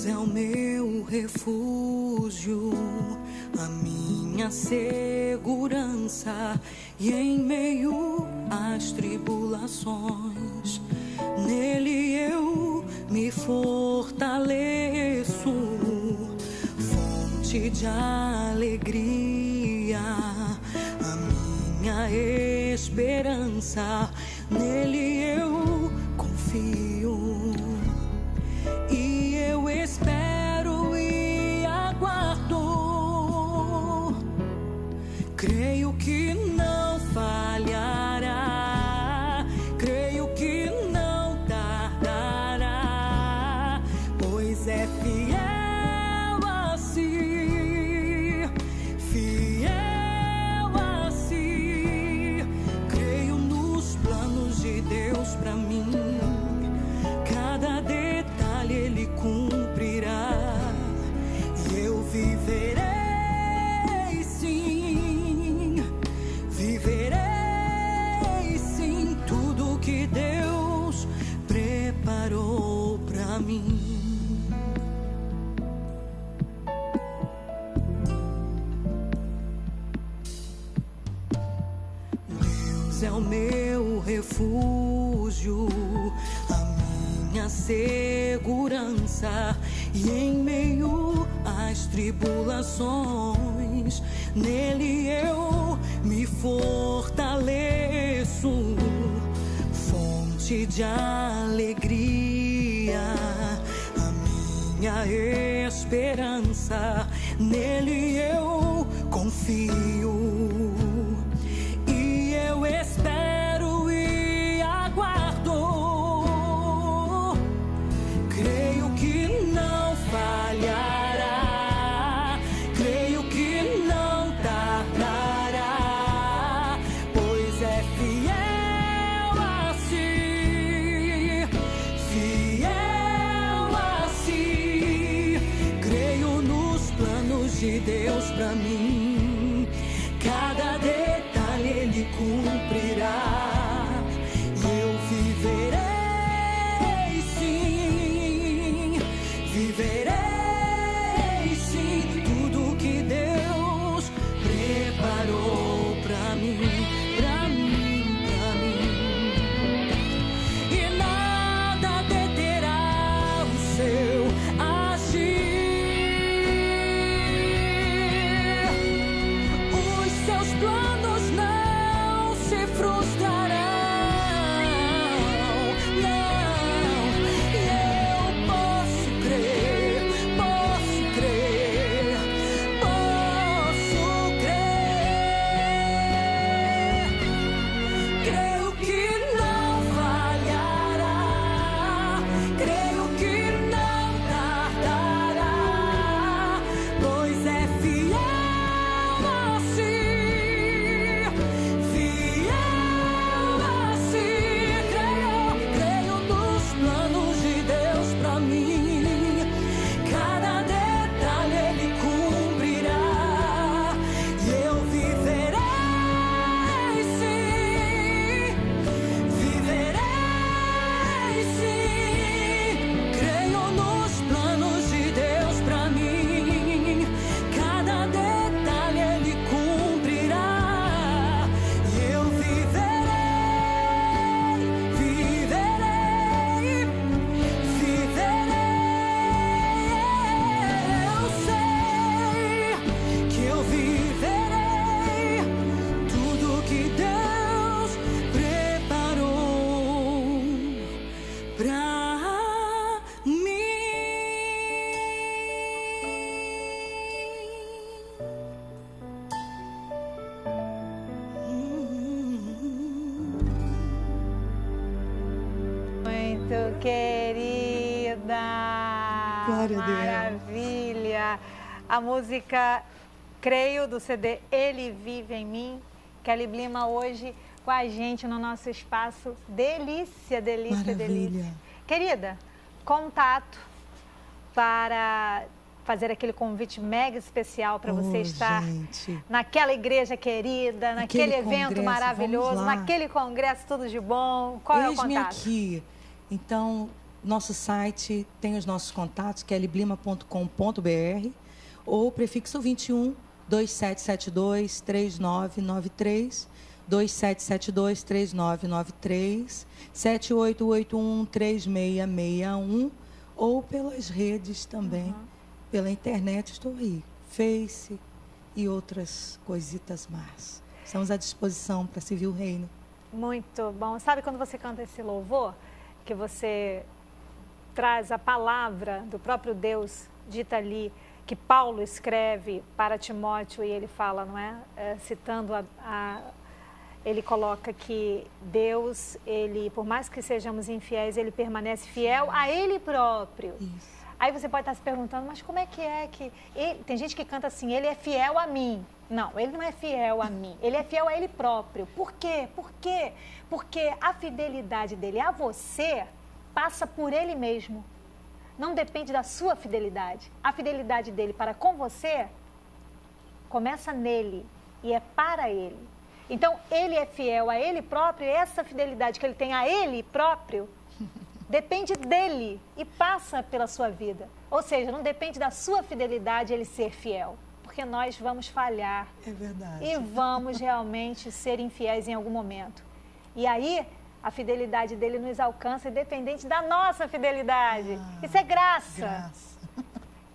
é o meu refúgio, a minha segurança, e em meio às tribulações, nele eu me fortaleço, fonte de alegria, a minha esperança, nele eu confio. E eu espero e aguardo, creio que não falhará, creio que não tardará, pois é fiel assim, fiel assim. Creio nos planos de Deus pra mim, cada detalhe Ele cumprirá, e eu viverei sim, viverei sim, tudo que Deus preparou pra mim. Deus é o meu refúgio, minha segurança, e em meio às tribulações, nele eu me fortaleço, fonte de alegria, a minha esperança, nele eu confio. E eu espero e aguardo, creio que não falhará, creio que não tardará, pois é fiel assim, fiel assim. Creio nos planos de Deus pra mim, cada detalhe Ele cumprirá. Viverei sim, tudo que Deus preparou pra mim, pra mim, pra mim. E nada deterá o seu agir, os seus planos não se frustrarão. Querida, glória a Deus. Maravilha. A música Creio, do CD Ele Vive em Mim. Kelly Blima hoje com a gente no nosso espaço. Delícia, delícia, Maravilha. delícia. Querida, contato para fazer aquele convite mega especial para você estar naquela igreja querida, naquele evento maravilhoso, naquele congresso tudo de bom. Qual é o contato? Eis-me aqui. Então, Nosso site tem os nossos contatos, kellyblima.com.br, ou prefixo 21 2772 3993, 2772 3993, 7881 3661, ou pelas redes também, pela internet, estou aí, Face e outras coisitas mais. Estamos à disposição para servir o reino. Muito bom. Sabe quando você canta esse louvor, que você traz a palavra do próprio Deus dita ali, que Paulo escreve para Timóteo e ele fala, não é? Citando ele coloca que Deus, ele, por mais que sejamos infiéis, ele permanece fiel a ele próprio. Isso. Aí você pode estar se perguntando, mas como é que ele... Tem gente que canta assim, ele é fiel a mim. Não, ele não é fiel a mim, ele é fiel a ele próprio. Por quê? Por quê? Porque a fidelidade dele a você passa por ele mesmo. Não depende da sua fidelidade. A fidelidade dele para com você começa nele e é para ele. Então, ele é fiel a ele próprio e essa fidelidade que ele tem a ele próprio depende dele e passa pela sua vida. Ou seja, não depende da sua fidelidade ele ser fiel, porque nós vamos falhar. É verdade. E vamos realmente ser infiéis em algum momento. E aí, a fidelidade dele nos alcança independente da nossa fidelidade. Isso é graça.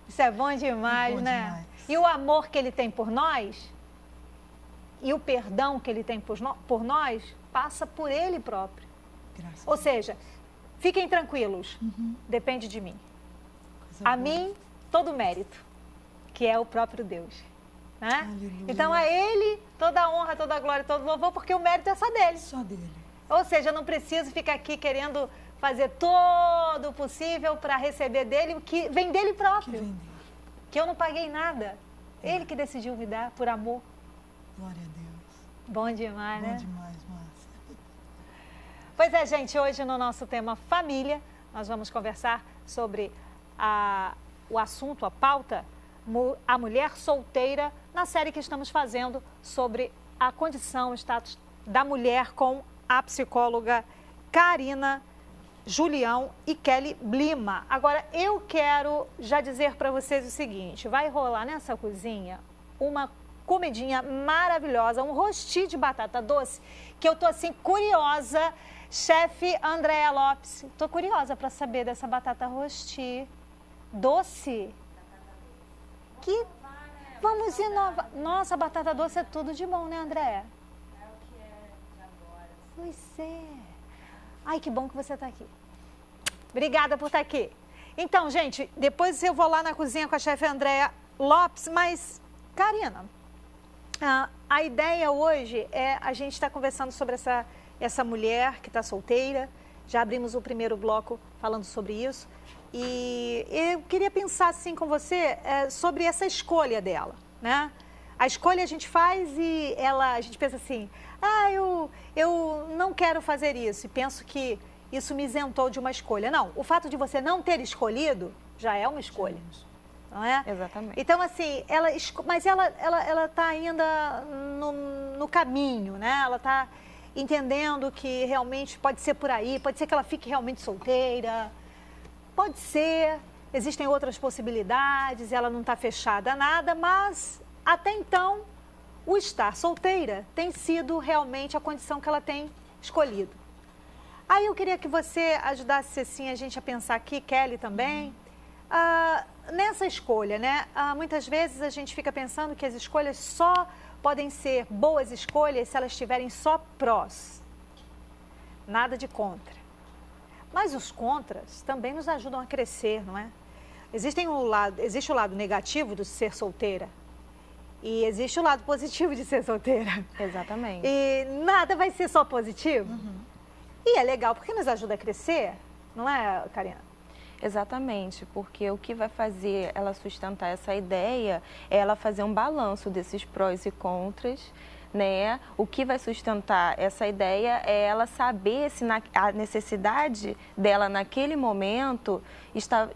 Isso é bom demais, É bom né? demais. E o amor que ele tem por nós, e o perdão que ele tem por nós, passa por ele próprio. Graças Ou seja, fiquem tranquilos, depende de mim. A mim, todo o mérito, que é o próprio Deus. Né? Aleluia. Então, a ele toda a honra, toda a glória, todo o louvor, porque o mérito é só dele. Só dele. Ou seja, eu não preciso ficar aqui querendo fazer todo o possível para receber dele o que vem dele próprio. Que vem dele. Que eu não paguei nada. Ele que decidiu me dar por amor. Glória a Deus. Bom demais, Bom né? demais, Márcia. Pois é, gente, hoje no nosso tema família, nós vamos conversar sobre o assunto, a pauta, a mulher solteira, na série que estamos fazendo sobre a condição, o status da mulher com a psicóloga Karina Julião e Kelly Blima. Agora, eu quero já dizer para vocês o seguinte, vai rolar nessa cozinha uma comidinha maravilhosa, um rosti de batata doce, que eu tô assim curiosa, chefe Andréa Lopes, tô curiosa para saber dessa batata rosti doce. Que vamos inovar. Nossa, batata doce é tudo de bom, né, Andréa? Pois é. Ai, que bom que você está aqui. Obrigada por estar aqui. Então, gente, depois eu vou lá na cozinha com a chefe Andréa Lopes, mas, Karina, a ideia hoje é a gente estar conversando sobre essa mulher que está solteira. Já abrimos o primeiro bloco falando sobre isso. E eu queria pensar assim com você sobre essa escolha dela, né? A escolha a gente faz e a gente pensa assim, eu não quero fazer isso e penso que isso me isentou de uma escolha. Não, o fato de você não ter escolhido já é uma escolha, não é? Exatamente. Então, assim, mas ela está ainda no caminho, né? Ela está entendendo que realmente pode ser por aí, pode ser que ela fique realmente solteira, pode ser, existem outras possibilidades, ela não está fechada a nada, mas até então, o estar solteira tem sido realmente a condição que ela tem escolhido. Aí eu queria que você ajudasse assim, a gente a pensar aqui, Kelly também, nessa escolha, né? Muitas vezes a gente fica pensando que as escolhas só podem ser boas escolhas se elas tiverem só prós. Nada de contra. Mas os contras também nos ajudam a crescer, não é? Existe o lado negativo de ser solteira. E existe o lado positivo de ser solteira. Exatamente. E nada vai ser só positivo. E é legal porque nos ajuda a crescer, não é, Karina? Exatamente, porque o que vai fazer ela sustentar essa ideia é ela fazer um balanço desses prós e contras, né? O que vai sustentar essa ideia é ela saber se a necessidade dela naquele momento está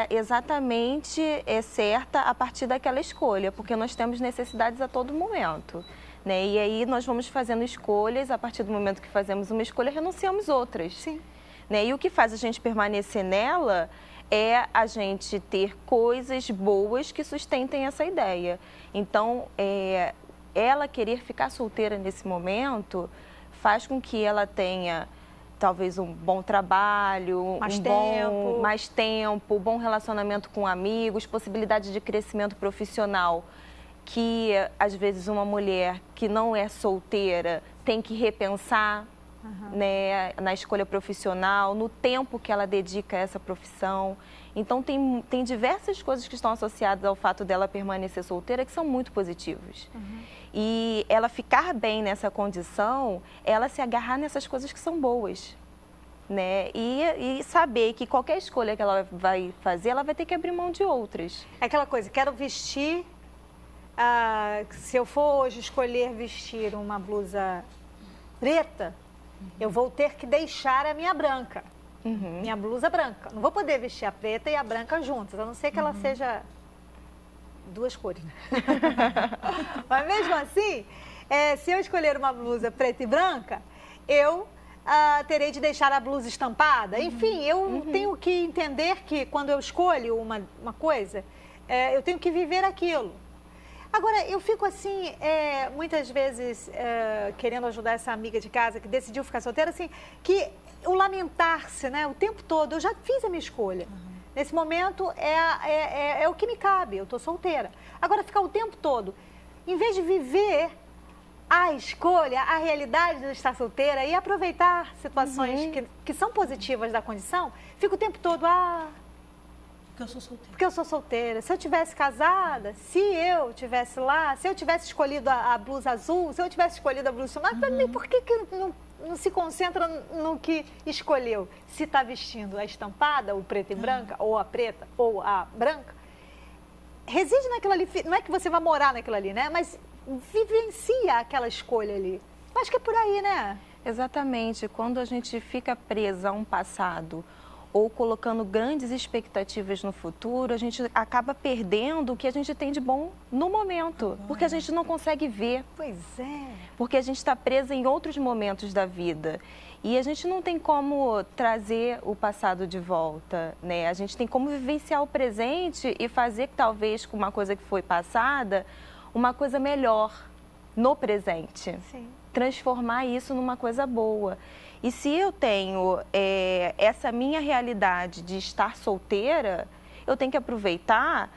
exatamente certa a partir daquela escolha, porque nós temos necessidades a todo momento, né? E aí nós vamos fazendo escolhas, a partir do momento que fazemos uma escolha, renunciamos outras. Sim. né? E o que faz a gente permanecer nela é a gente ter coisas boas que sustentem essa ideia. Então, ela querer ficar solteira nesse momento faz com que ela tenha talvez um bom trabalho, mais tempo, bom relacionamento com amigos, possibilidade de crescimento profissional, que às vezes uma mulher que não é solteira tem que repensar, né, na escolha profissional, no tempo que ela dedica a essa profissão. Então, tem diversas coisas que estão associadas ao fato dela permanecer solteira que são muito positivas. E ela ficar bem nessa condição, ela se agarrar nessas coisas que são boas, né? E saber que qualquer escolha que ela vai fazer, ela vai ter que abrir mão de outras. É aquela coisa, quero vestir, se eu for hoje escolher vestir uma blusa preta, eu vou ter que deixar a minha branca, minha blusa branca. Não vou poder vestir a preta e a branca juntas, a não ser que ela seja duas cores. Mas mesmo assim, se eu escolher uma blusa preta e branca, eu terei de deixar a blusa estampada. Enfim, eu tenho que entender que quando eu escolho uma coisa, eu tenho que viver aquilo. Agora, eu fico assim, muitas vezes, querendo ajudar essa amiga de casa que decidiu ficar solteira, assim, que o lamentar-se, né, o tempo todo, eu já fiz a minha escolha. Nesse momento, é o que me cabe, eu estou solteira. Agora, ficar o tempo todo, em vez de viver a escolha, a realidade de estar solteira e aproveitar situações que são positivas da condição, fico o tempo todo, Porque eu sou solteira. porque eu sou solteira. Se eu tivesse casada, se eu tivesse lá, se eu tivesse escolhido a blusa azul, se eu tivesse escolhido a blusa marrom, por que não se concentra no que escolheu? Se está vestindo a estampada, o preto e branca, ou a preta, ou a branca, reside naquilo ali. Não é que você vai morar naquilo ali, né? Mas vivencia aquela escolha ali. Acho que é por aí, né? Exatamente. Quando a gente fica presa a um passado ou colocando grandes expectativas no futuro, a gente acaba perdendo o que a gente tem de bom no momento, porque a gente não consegue ver. Pois é. Porque a gente está presa em outros momentos da vida. E a gente não tem como trazer o passado de volta, né? A gente tem como vivenciar o presente e fazer, talvez, com uma coisa que foi passada, uma coisa melhor no presente. Sim. Transformar isso numa coisa boa. E se eu tenho essa minha realidade de estar solteira, eu tenho que aproveitar,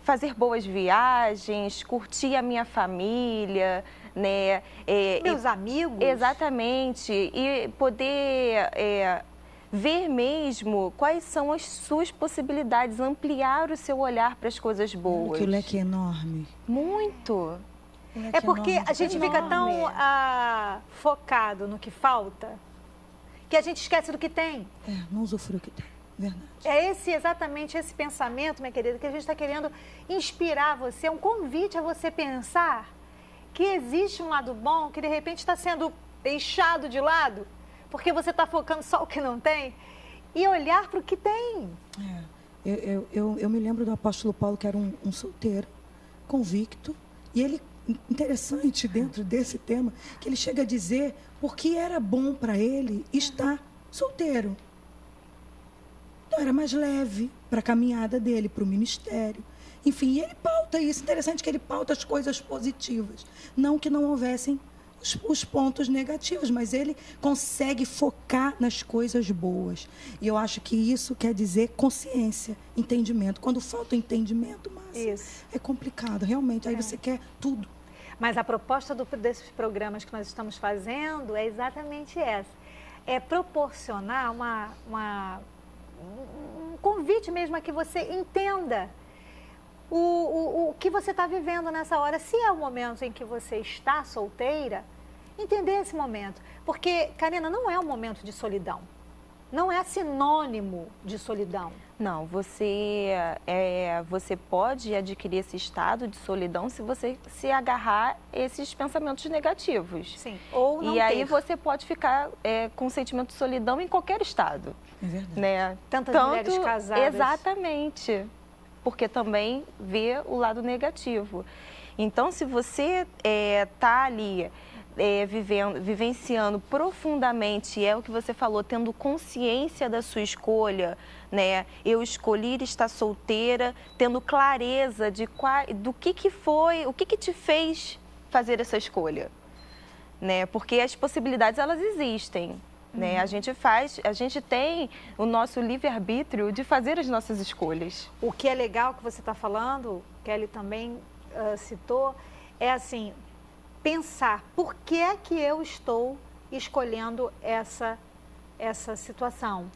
fazer boas viagens, curtir a minha família, né? Meus amigos. Exatamente. E poder ver mesmo quais são as suas possibilidades, ampliar o seu olhar para as coisas boas. Que o leque é enorme. Muito. É porque a gente fica tão focado no que falta que a gente esquece do que tem. Não usufrui o que tem, verdade. É exatamente esse pensamento, minha querida, que a gente está querendo inspirar você, é um convite a você pensar que existe um lado bom que de repente está sendo deixado de lado, porque você está focando só o que não tem, e olhar para o que tem. Eu me lembro do apóstolo Paulo, que era um solteiro, convicto, e ele, interessante dentro desse tema, que ele chega a dizer porque era bom para ele estar solteiro. Então era mais leve para a caminhada dele, para o ministério. Enfim, ele pauta isso. Interessante que ele pauta as coisas positivas. Não que não houvessem os pontos negativos, mas ele consegue focar nas coisas boas. E eu acho que isso quer dizer consciência, entendimento. Quando falta o entendimento, Márcia, é complicado, realmente. Aí você quer tudo. Mas a proposta desses programas que nós estamos fazendo é exatamente essa. É proporcionar um convite mesmo a que você entenda o que você está vivendo nessa hora. Se é o momento em que você está solteira, entender esse momento. Porque, Karina, não é um momento de solidão. Não é sinônimo de solidão. Não, você pode adquirir esse estado de solidão se você se agarrar a esses pensamentos negativos. Sim, ou não E aí você pode ficar com sentimento de solidão em qualquer estado. É verdade. Né? Tantas mulheres casadas. Exatamente. Porque também vê o lado negativo. Então, se você está ali vivenciando profundamente, é o que você falou, tendo consciência da sua escolha, né? Eu escolhi estar solteira, tendo clareza do que foi, o que te fez fazer essa escolha, né? Porque as possibilidades, elas existem, né? A gente tem o nosso livre-arbítrio de fazer as nossas escolhas. O que é legal que você está falando, Kelly também citou, é assim, pensar por que é que eu estou escolhendo essa situação.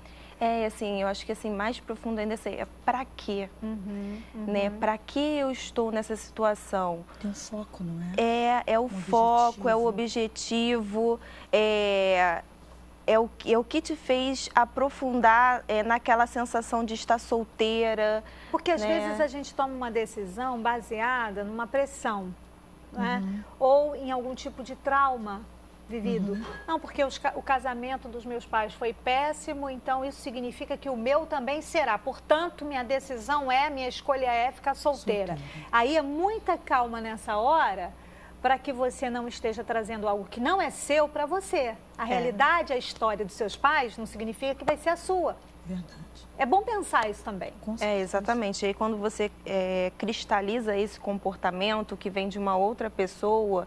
Assim, eu acho que assim, mais profundo ainda é para quê? Né? Para que eu estou nessa situação? Tem um foco, não é? É o foco, é o objetivo, é o que te fez aprofundar naquela sensação de estar solteira. Porque às vezes a gente toma uma decisão baseada numa pressão, né? Ou em algum tipo de trauma vivido. Não, porque o casamento dos meus pais foi péssimo, então isso significa que o meu também será. Portanto, minha escolha é ficar solteira. Aí é muita calma nessa hora, para que você não esteja trazendo algo que não é seu para você. A realidade, a história dos seus pais não significa que vai ser a sua. Verdade. É bom pensar isso também. Exatamente. E aí quando você cristaliza esse comportamento que vem de uma outra pessoa,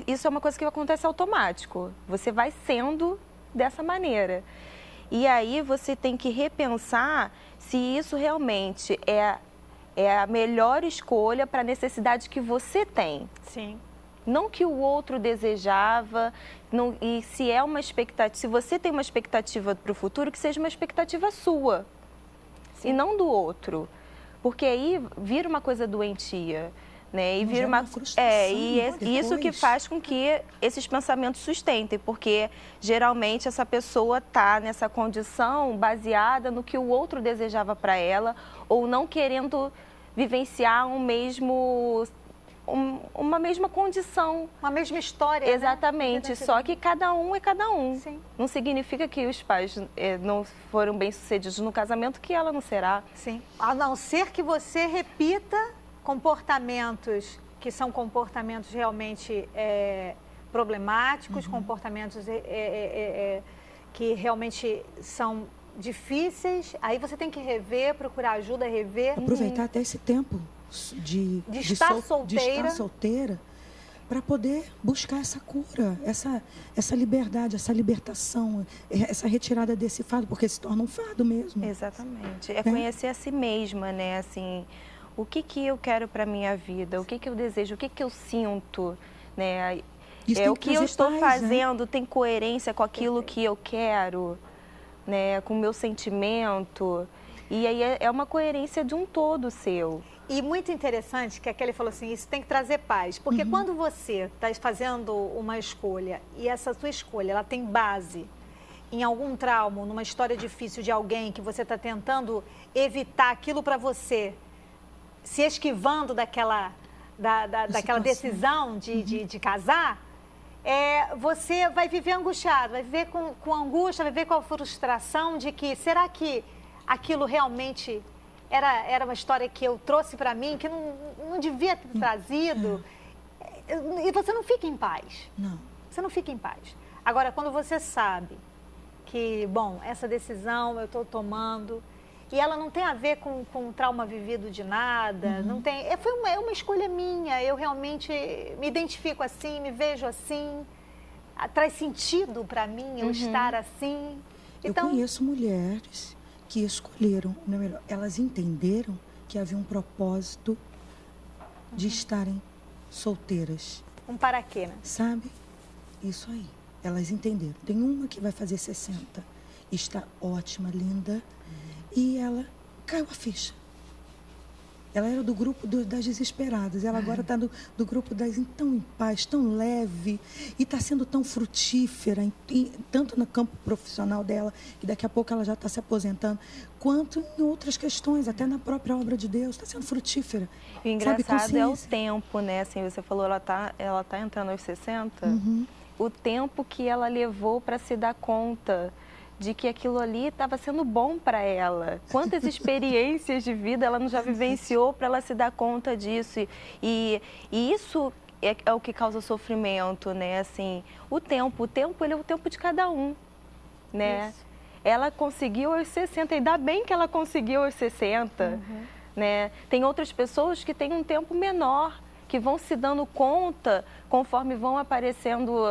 isso é uma coisa que acontece automático. Você vai sendo dessa maneira. E aí você tem que repensar se isso realmente é a melhor escolha para a necessidade que você tem. Sim. Não que o outro desejava, e se é uma expectativa, se você tem uma expectativa para o futuro, que seja uma expectativa sua. Sim. E não do outro. Porque aí vira uma coisa doentia. Né? E vira uma frustração. Isso que faz com que esses pensamentos sustentem, porque geralmente essa pessoa está nessa condição baseada no que o outro desejava para ela, ou não querendo vivenciar uma mesma condição. Uma mesma história. Exatamente, né? Só que cada um é cada um. Sim. Não significa que os pais não foram bem-sucedidos no casamento, que ela não será. Sim. A não ser que você repita comportamentos que são comportamentos realmente problemáticos, comportamentos que realmente são difíceis, aí você tem que rever, procurar ajuda, rever. Aproveitar até esse tempo de estar solteira para poder buscar essa cura, essa liberdade, essa libertação, essa retirada desse fardo, porque se torna um fardo mesmo. Exatamente. Conhecer a si mesma, né? Assim, o que eu quero para a minha vida, o que eu desejo, o que eu sinto, né? O que eu estou fazendo tem coerência com aquilo que eu quero, né? Com o meu sentimento. E aí é uma coerência de um todo seu. E muito interessante que a Kelly falou assim, isso tem que trazer paz. Porque quando você está fazendo uma escolha e essa sua escolha ela tem base em algum trauma, numa história difícil de alguém que você está tentando evitar aquilo para você, se esquivando daquela decisão de casar, você vai viver angustiado, vai viver com angústia, vai viver com a frustração de que, será que aquilo realmente era uma história que eu trouxe para mim, que não devia ter trazido? E você não fica em paz. Não. Você não fica em paz. Agora, quando você sabe que, bom, essa decisão eu estou tomando, e ela não tem a ver com trauma vivido de nada, não tem. Foi uma escolha minha, eu realmente me identifico assim, me vejo assim, traz sentido para mim eu estar assim. Então, eu conheço mulheres que escolheram, não é melhor, elas entenderam que havia um propósito de estarem solteiras. Um para quê, né? Sabe? Isso aí. Elas entenderam. Tem uma que vai fazer 60, está ótima, linda. E ela caiu a ficha. Ela era do grupo das desesperadas. Ela agora está do grupo das tão em paz, tão leve. E está sendo tão frutífera, tanto no campo profissional dela, que daqui a pouco ela já está se aposentando, quanto em outras questões, até na própria obra de Deus. Está sendo frutífera. E o engraçado é o tempo, né? Assim, você falou, ela tá entrando aos 60. O tempo que ela levou para se dar conta de que aquilo ali estava sendo bom para ela. Quantas experiências de vida ela não já vivenciou para ela se dar conta disso. E isso é o que causa sofrimento, né? Assim, o tempo ele é o tempo de cada um, né? Isso. Ela conseguiu aos 60, ainda bem que ela conseguiu aos 60, né? Tem outras pessoas que têm um tempo menor, que vão se dando conta conforme vão aparecendo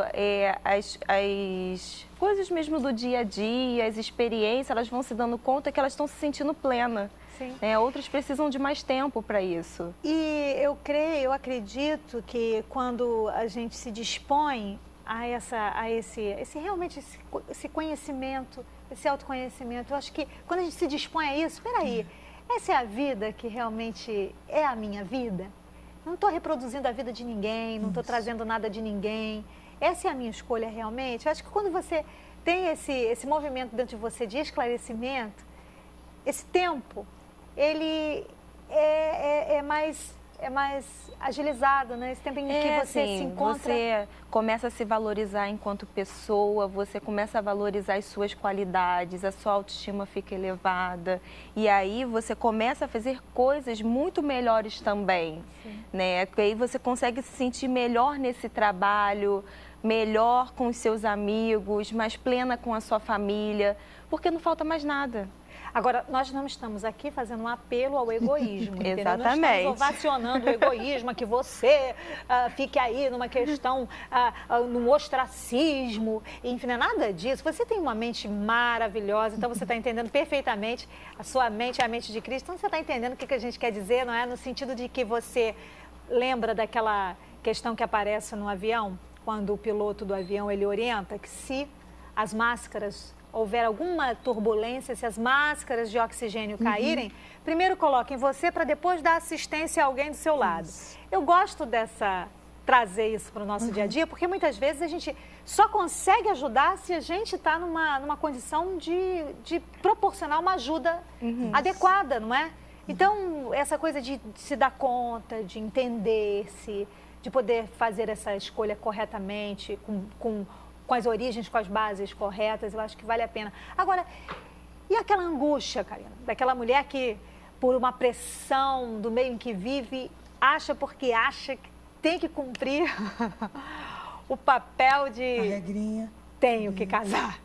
as coisas mesmo do dia a dia, as experiências, elas vão se dando conta que elas estão se sentindo plena. Sim. Né? Outras precisam de mais tempo para isso. E eu acredito que quando a gente se dispõe a realmente esse conhecimento, esse autoconhecimento, eu acho que quando a gente se dispõe a isso, espera aí, essa é a vida que realmente é a minha vida? Não estou reproduzindo a vida de ninguém, não estou trazendo nada de ninguém. Essa é a minha escolha realmente. Eu acho que quando você tem esse movimento dentro de você de esclarecimento, esse tempo, ele é mais agilizado, né? Esse tempo em que você assim, se encontra... Você começa a se valorizar enquanto pessoa, você começa a valorizar as suas qualidades, a sua autoestima fica elevada. E aí você começa a fazer coisas muito melhores também, né? Porque aí você consegue se sentir melhor nesse trabalho, melhor com os seus amigos, mais plena com a sua família, porque não falta mais nada. Agora, nós não estamos aqui fazendo um apelo ao egoísmo, entendeu? Exatamente. Não estamos ovacionando o egoísmo, que você fique aí numa questão, num ostracismo, enfim, não é nada disso. Você tem uma mente maravilhosa, então você está entendendo perfeitamente, a sua mente é a mente de Cristo, então você está entendendo o que a gente quer dizer, não é? No sentido de que você lembra daquela questão que aparece no avião, quando o piloto do avião, ele orienta que se as máscaras... houver alguma turbulência, se as máscaras de oxigênio caírem, primeiro coloquem você para depois dar assistência a alguém do seu lado. Eu gosto trazer isso para o nosso dia a dia, porque muitas vezes a gente só consegue ajudar se a gente está numa condição de proporcionar uma ajuda adequada, não é? Então, essa coisa de se dar conta, de entender-se, de poder fazer essa escolha corretamente, com as origens, com as bases corretas, eu acho que vale a pena. Agora, e aquela angústia, Karina, daquela mulher que, por uma pressão do meio em que vive, acha que tem que cumprir o papel de... A regrinha. Tenho que casar.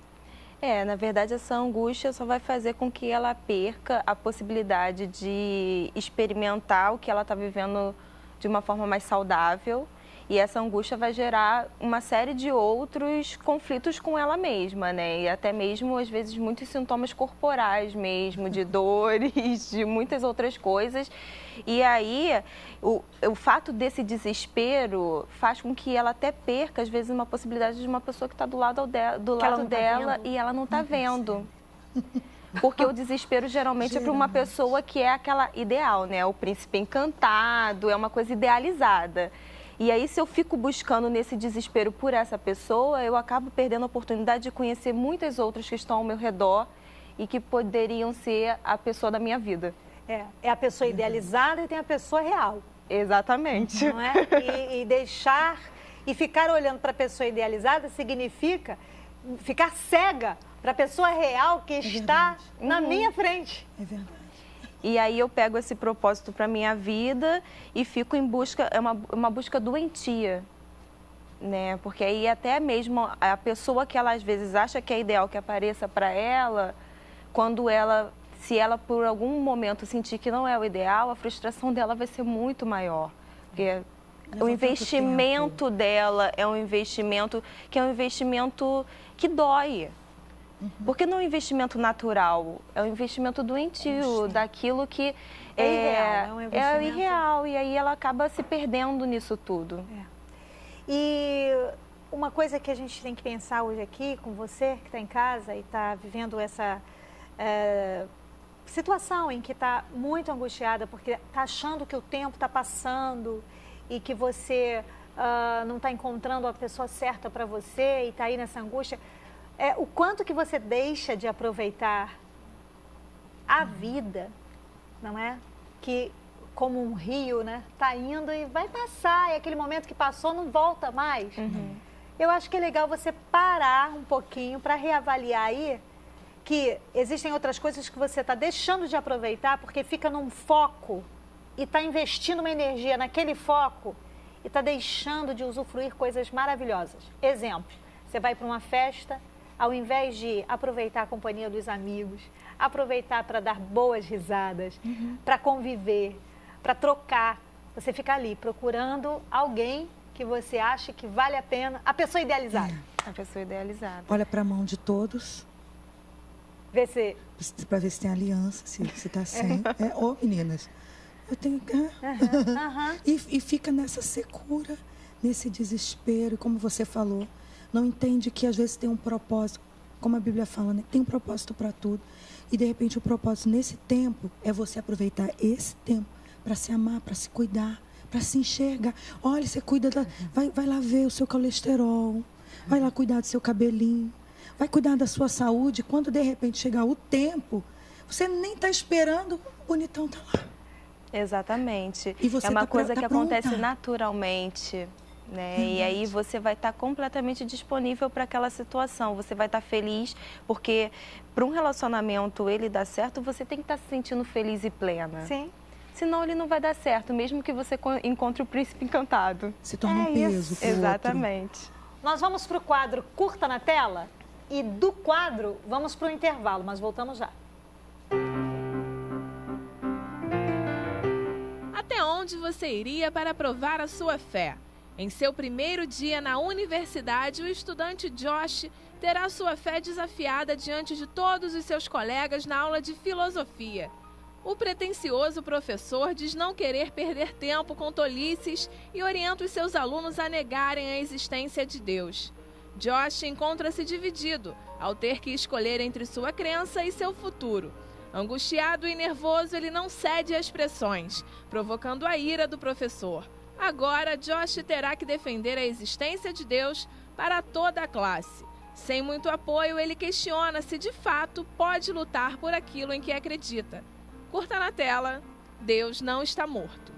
Na verdade, essa angústia só vai fazer com que ela perca a possibilidade de experimentar o que ela está vivendo de uma forma mais saudável. E essa angústia vai gerar uma série de outros conflitos com ela mesma, né? E até mesmo, às vezes, muitos sintomas corporais mesmo, de dores, de muitas outras coisas. E aí, o fato desse desespero faz com que ela até perca, às vezes, uma possibilidade de uma pessoa que está do lado dela e ela não está vendo. Porque o desespero geralmente é para uma pessoa que é aquela ideal, né? O príncipe encantado, é uma coisa idealizada. E aí, se eu fico buscando nesse desespero por essa pessoa, eu acabo perdendo a oportunidade de conhecer muitas outras que estão ao meu redor e que poderiam ser a pessoa da minha vida. É a pessoa idealizada e tem a pessoa real. Exatamente. Não é? E ficar olhando para a pessoa idealizada significa ficar cega para a pessoa real que está na minha frente. É verdade. E aí eu pego esse propósito para minha vida e fico em busca, uma busca doentia, né? Porque aí até mesmo a pessoa que ela às vezes acha que é ideal que apareça para ela, se ela por algum momento sentir que não é o ideal, a frustração dela vai ser muito maior. Porque o investimento dela é um investimento que dói. Porque não é um investimento natural, é um investimento doentio, daquilo que é irreal. E aí ela acaba se perdendo nisso tudo. E uma coisa que a gente tem que pensar hoje aqui com você, que está em casa e está vivendo essa situação em que está muito angustiada, porque está achando que o tempo está passando e que você não está encontrando a pessoa certa para você e está aí nessa angústia... o quanto que você deixa de aproveitar a vida, não é? Que como um rio, né? Tá indo e vai passar, e aquele momento que passou não volta mais. Eu acho que é legal você parar um pouquinho para reavaliar aí que existem outras coisas que você está deixando de aproveitar porque fica num foco e está investindo uma energia naquele foco e está deixando de usufruir coisas maravilhosas. Exemplo, você vai para uma festa, ao invés de aproveitar a companhia dos amigos, aproveitar para dar boas risadas, para conviver, para trocar, você fica ali procurando alguém que você acha que vale a pena, a pessoa idealizada. A pessoa idealizada. Olha para a mão de todos, Vê se... para ver se tem aliança, se está sem. Ô, meninas, eu tenho... E fica nessa secura, nesse desespero, como você falou. Não entende que às vezes tem um propósito, como a Bíblia fala, né? Tem um propósito para tudo. E de repente o propósito nesse tempo é você aproveitar esse tempo para se amar, para se cuidar, para se enxergar. Olha, você cuida vai lá ver o seu colesterol, vai lá cuidar do seu cabelinho, vai cuidar da sua saúde. Quando de repente chegar o tempo, você nem está esperando, o bonitão está lá. Exatamente. E você é uma tá coisa que pronta. acontece naturalmente. Né? E aí você vai estar completamente disponível para aquela situação, você vai estar feliz, porque para um relacionamento ele dar certo, você tem que estar se sentindo feliz e plena. Sim. Senão ele não vai dar certo, mesmo que você encontre o príncipe encantado. Se torna um peso pro Exatamente. outro. Nós vamos para o quadro Curta na Tela e do quadro vamos para o intervalo, mas voltamos já. Até onde você iria para provar a sua fé? Em seu primeiro dia na universidade, o estudante Josh terá sua fé desafiada diante de todos os seus colegas na aula de filosofia. O pretensioso professor diz não querer perder tempo com tolices e orienta os seus alunos a negarem a existência de Deus. Josh encontra-se dividido ao ter que escolher entre sua crença e seu futuro. Angustiado e nervoso, ele não cede às pressões, provocando a ira do professor. Agora, Josh terá que defender a existência de Deus para toda a classe. Sem muito apoio, ele questiona se de fato pode lutar por aquilo em que acredita. Curta na tela, Deus não está morto.